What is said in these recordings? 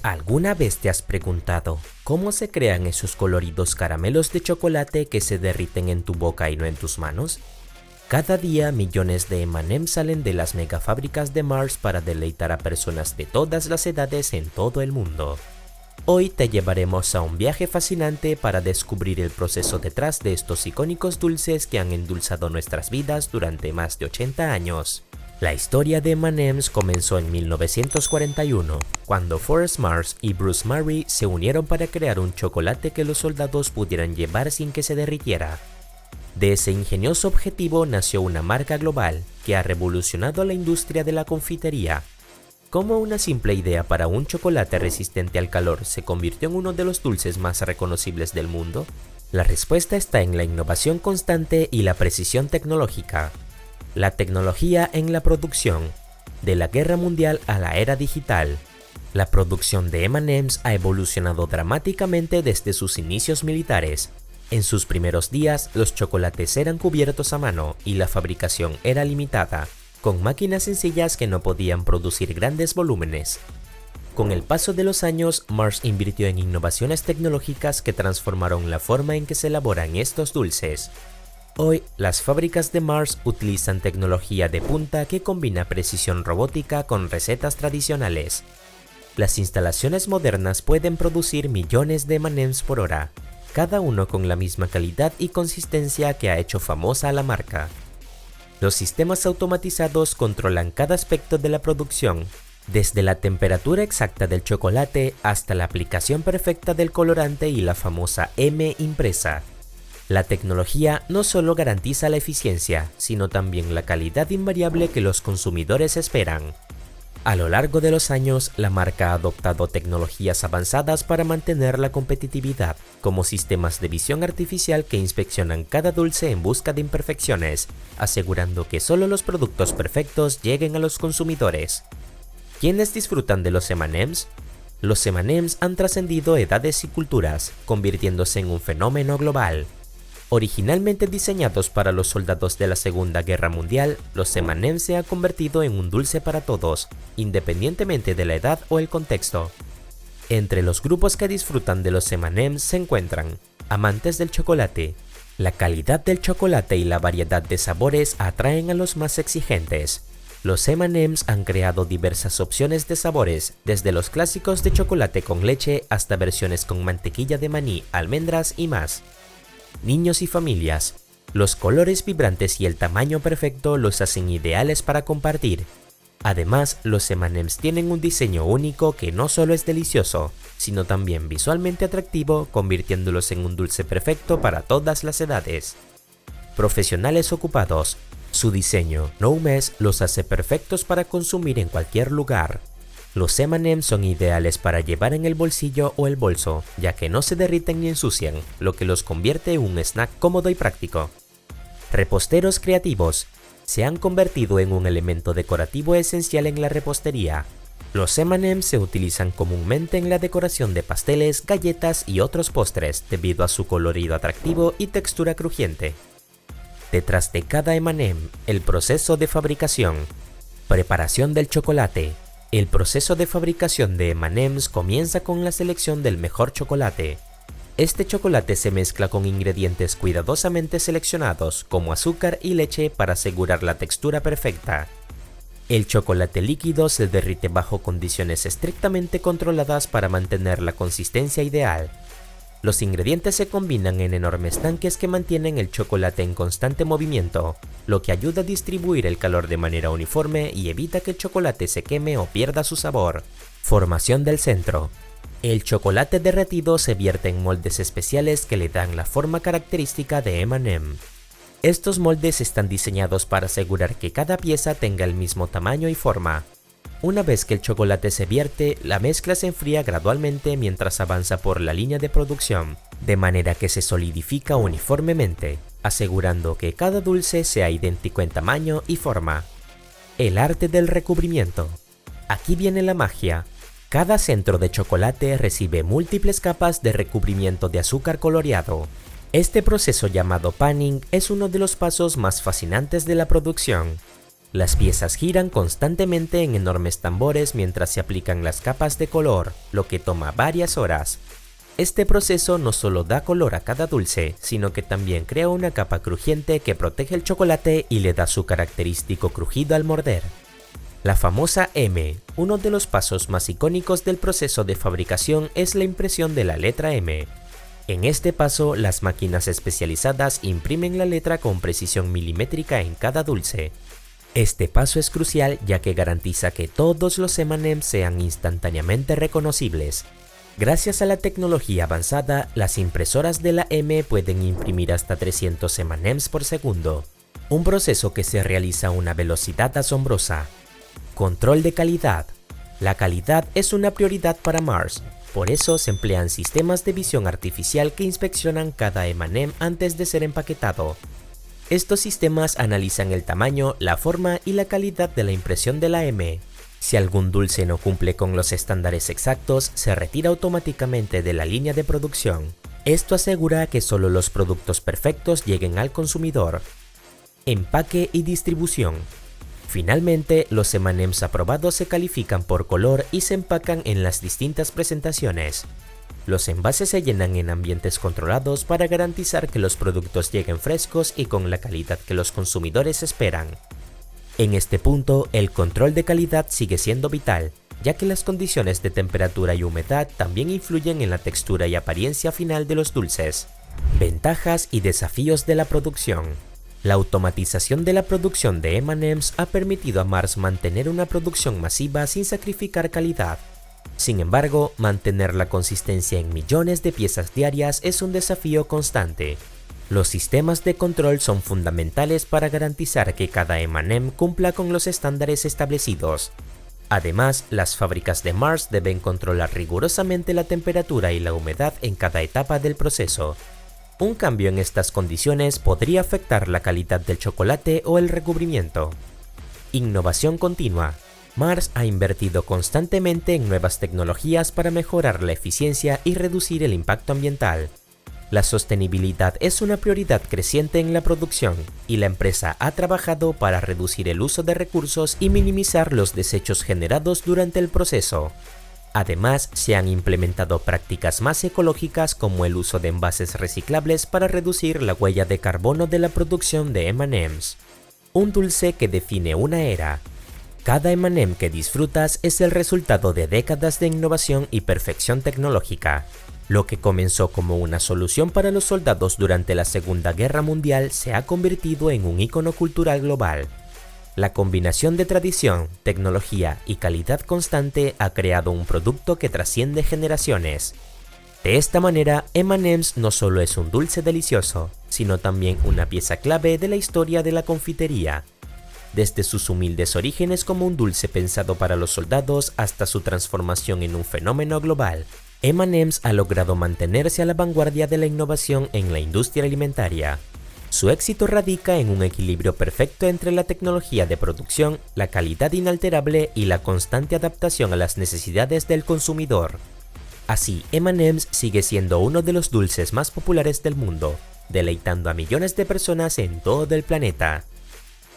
¿Alguna vez te has preguntado cómo se crean esos coloridos caramelos de chocolate que se derriten en tu boca y no en tus manos? Cada día millones de M&M's salen de las megafábricas de Mars para deleitar a personas de todas las edades en todo el mundo. Hoy te llevaremos a un viaje fascinante para descubrir el proceso detrás de estos icónicos dulces que han endulzado nuestras vidas durante más de 80 años. La historia de M&M's comenzó en 1941, cuando Forrest Mars y Bruce Murray se unieron para crear un chocolate que los soldados pudieran llevar sin que se derritiera. De ese ingenioso objetivo nació una marca global que ha revolucionado la industria de la confitería. ¿Cómo una simple idea para un chocolate resistente al calor se convirtió en uno de los dulces más reconocibles del mundo? La respuesta está en la innovación constante y la precisión tecnológica. La tecnología en la producción. De la guerra mundial a la era digital. La producción de M&M's ha evolucionado dramáticamente desde sus inicios militares. En sus primeros días, los chocolates eran cubiertos a mano y la fabricación era limitada, con máquinas sencillas que no podían producir grandes volúmenes. Con el paso de los años, Mars invirtió en innovaciones tecnológicas que transformaron la forma en que se elaboran estos dulces. Hoy, las fábricas de Mars utilizan tecnología de punta que combina precisión robótica con recetas tradicionales. Las instalaciones modernas pueden producir millones de M&M's por hora, cada uno con la misma calidad y consistencia que ha hecho famosa a la marca. Los sistemas automatizados controlan cada aspecto de la producción, desde la temperatura exacta del chocolate hasta la aplicación perfecta del colorante y la famosa M impresa. La tecnología no solo garantiza la eficiencia, sino también la calidad invariable que los consumidores esperan. A lo largo de los años, la marca ha adoptado tecnologías avanzadas para mantener la competitividad, como sistemas de visión artificial que inspeccionan cada dulce en busca de imperfecciones, asegurando que solo los productos perfectos lleguen a los consumidores. ¿Quiénes disfrutan de los M&M's? Los M&M's han trascendido edades y culturas, convirtiéndose en un fenómeno global. Originalmente diseñados para los soldados de la Segunda Guerra Mundial, los M&M's se han convertido en un dulce para todos, independientemente de la edad o el contexto. Entre los grupos que disfrutan de los M&M's se encuentran amantes del chocolate. La calidad del chocolate y la variedad de sabores atraen a los más exigentes. Los M&M's han creado diversas opciones de sabores, desde los clásicos de chocolate con leche hasta versiones con mantequilla de maní, almendras y más. Niños y familias. Los colores vibrantes y el tamaño perfecto los hacen ideales para compartir. Además, los M&M's tienen un diseño único que no solo es delicioso, sino también visualmente atractivo, convirtiéndolos en un dulce perfecto para todas las edades. Profesionales ocupados. Su diseño no mess los hace perfectos para consumir en cualquier lugar. Los M&M's son ideales para llevar en el bolsillo o el bolso, ya que no se derriten ni ensucian, lo que los convierte en un snack cómodo y práctico. Reposteros creativos. Se han convertido en un elemento decorativo esencial en la repostería. Los M&M's se utilizan comúnmente en la decoración de pasteles, galletas y otros postres, debido a su colorido atractivo y textura crujiente. Detrás de cada M&M, el proceso de fabricación. Preparación del chocolate. El proceso de fabricación de M&M's comienza con la selección del mejor chocolate. Este chocolate se mezcla con ingredientes cuidadosamente seleccionados como azúcar y leche para asegurar la textura perfecta. El chocolate líquido se derrite bajo condiciones estrictamente controladas para mantener la consistencia ideal. Los ingredientes se combinan en enormes tanques que mantienen el chocolate en constante movimiento, lo que ayuda a distribuir el calor de manera uniforme y evita que el chocolate se queme o pierda su sabor. Formación del centro. El chocolate derretido se vierte en moldes especiales que le dan la forma característica de M&M. Estos moldes están diseñados para asegurar que cada pieza tenga el mismo tamaño y forma. Una vez que el chocolate se vierte, la mezcla se enfría gradualmente mientras avanza por la línea de producción, de manera que se solidifica uniformemente, asegurando que cada dulce sea idéntico en tamaño y forma. El arte del recubrimiento. Aquí viene la magia. Cada centro de chocolate recibe múltiples capas de recubrimiento de azúcar coloreado. Este proceso llamado panning es uno de los pasos más fascinantes de la producción. Las piezas giran constantemente en enormes tambores mientras se aplican las capas de color, lo que toma varias horas. Este proceso no solo da color a cada dulce, sino que también crea una capa crujiente que protege el chocolate y le da su característico crujido al morder. La famosa M, uno de los pasos más icónicos del proceso de fabricación es la impresión de la letra M. En este paso, las máquinas especializadas imprimen la letra con precisión milimétrica en cada dulce. Este paso es crucial ya que garantiza que todos los M&M's sean instantáneamente reconocibles. Gracias a la tecnología avanzada, las impresoras de la M pueden imprimir hasta 300 M&M's por segundo, un proceso que se realiza a una velocidad asombrosa. Control de calidad. La calidad es una prioridad para Mars, por eso se emplean sistemas de visión artificial que inspeccionan cada M&M antes de ser empaquetado. Estos sistemas analizan el tamaño, la forma y la calidad de la impresión de la M. Si algún dulce no cumple con los estándares exactos, se retira automáticamente de la línea de producción. Esto asegura que solo los productos perfectos lleguen al consumidor. Empaque y distribución. Finalmente, los M&M's aprobados se califican por color y se empacan en las distintas presentaciones. Los envases se llenan en ambientes controlados para garantizar que los productos lleguen frescos y con la calidad que los consumidores esperan. En este punto, el control de calidad sigue siendo vital, ya que las condiciones de temperatura y humedad también influyen en la textura y apariencia final de los dulces. Ventajas y desafíos de la producción. La automatización de la producción de M&M's ha permitido a Mars mantener una producción masiva sin sacrificar calidad. Sin embargo, mantener la consistencia en millones de piezas diarias es un desafío constante. Los sistemas de control son fundamentales para garantizar que cada M&M cumpla con los estándares establecidos. Además, las fábricas de Mars deben controlar rigurosamente la temperatura y la humedad en cada etapa del proceso. Un cambio en estas condiciones podría afectar la calidad del chocolate o el recubrimiento. Innovación continua. Mars ha invertido constantemente en nuevas tecnologías para mejorar la eficiencia y reducir el impacto ambiental. La sostenibilidad es una prioridad creciente en la producción y la empresa ha trabajado para reducir el uso de recursos y minimizar los desechos generados durante el proceso. Además, se han implementado prácticas más ecológicas como el uso de envases reciclables para reducir la huella de carbono de la producción de M&M's. Un dulce que define una era. Cada M&M que disfrutas es el resultado de décadas de innovación y perfección tecnológica. Lo que comenzó como una solución para los soldados durante la Segunda Guerra Mundial se ha convertido en un ícono cultural global. La combinación de tradición, tecnología y calidad constante ha creado un producto que trasciende generaciones. De esta manera, M&M's no solo es un dulce delicioso, sino también una pieza clave de la historia de la confitería. Desde sus humildes orígenes como un dulce pensado para los soldados hasta su transformación en un fenómeno global, M&M's ha logrado mantenerse a la vanguardia de la innovación en la industria alimentaria. Su éxito radica en un equilibrio perfecto entre la tecnología de producción, la calidad inalterable y la constante adaptación a las necesidades del consumidor. Así, M&M's sigue siendo uno de los dulces más populares del mundo, deleitando a millones de personas en todo el planeta.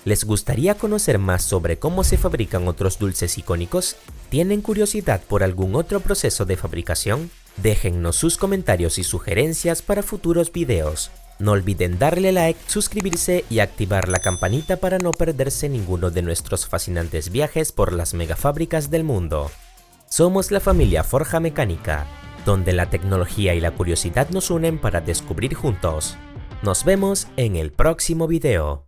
¿Les gustaría conocer más sobre cómo se fabrican otros dulces icónicos? ¿Tienen curiosidad por algún otro proceso de fabricación? Déjennos sus comentarios y sugerencias para futuros videos. No olviden darle like, suscribirse y activar la campanita para no perderse ninguno de nuestros fascinantes viajes por las megafábricas del mundo. Somos la familia Forja Mecánica, donde la tecnología y la curiosidad nos unen para descubrir juntos. Nos vemos en el próximo video.